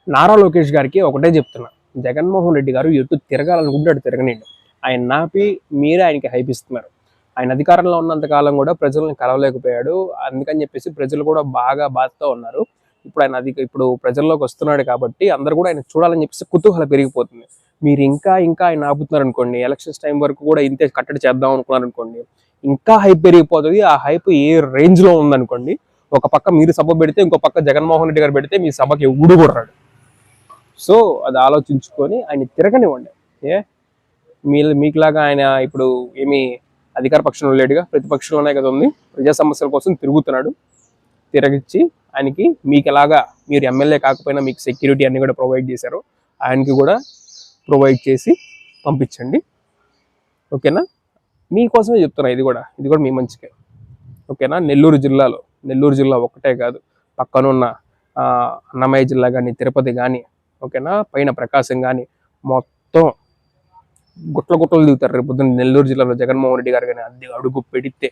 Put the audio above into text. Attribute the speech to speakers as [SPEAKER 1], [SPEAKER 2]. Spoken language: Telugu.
[SPEAKER 1] నారా లోకేష్ గారికి ఒకటే చెప్తున్నా, జగన్మోహన్ రెడ్డి గారు ఎటు తిరగాలనుకుంటే తిరగనండి. ఆయన నాపి మీరే ఆయనకి హైప్ ఇస్తున్నారు. ఆయన అధికారంలో ఉన్నంత కాలం కూడా ప్రజలను కలవలేకపోయాడు. అందుకని చెప్పేసి ప్రజలు కూడా బాగా బాధతో ఉన్నారు. ఇప్పుడు ఆయన ఇప్పుడు ప్రజల్లోకి వస్తున్నాడు కాబట్టి అందరూ కూడా ఆయన చూడాలని చెప్పేసి కుతూహలం పెరిగిపోతుంది. మీరు ఇంకా ఇంకా ఆయన ఆపుతున్నారు అనుకోండి, ఎలక్షన్స్ టైం వరకు కూడా ఇంతే కట్టడి చేద్దాం అనుకున్నారు అనుకోండి, ఇంకా హైప్ పెరిగిపోతుంది. ఆ హైప్ ఏ రేంజ్ లో ఉందనుకోండి, ఒక పక్క మీరు సభ పెడితే ఇంకో పక్క జగన్మోహన్ రెడ్డి గారు పెడితే మీ సభకి ఎవడు కూడా రాడు. సో అది ఆలోచించుకొని ఆయన తిరగనివ్వండి. మీకులాగా ఆయన ఇప్పుడు ఏమి అధికార పక్షంలో లేడుగా, ప్రతిపక్షంలోనే కదా ఉంది. ప్రజా సమస్యల కోసం తిరుగుతున్నాడు. తిరగిచ్చి ఆయనకి మీకు ఎలాగా మీరు ఎమ్మెల్యే కాకపోయినా మీకు సెక్యూరిటీ అన్ని కూడా ప్రొవైడ్ చేశారు, ఆయనకి కూడా ప్రొవైడ్ చేసి పంపించండి. ఓకేనా? మీకోసమే చెప్తున్నా, ఇది కూడా మీ మంచికే. ఓకేనా? నెల్లూరు జిల్లా ఒక్కటే కాదు, పక్కనున్న అన్నమయ్య జిల్లా కానీ, తిరుపతి కానీ, ఓకేనా, పైన ప్రకాశం కానీ, మొత్తం గుట్టలు దిగుతారు రేపు పొద్దున్న నెల్లూరు జిల్లాలో జగన్మోహన్ రెడ్డి గారు కానీ అడుగు పెడితే.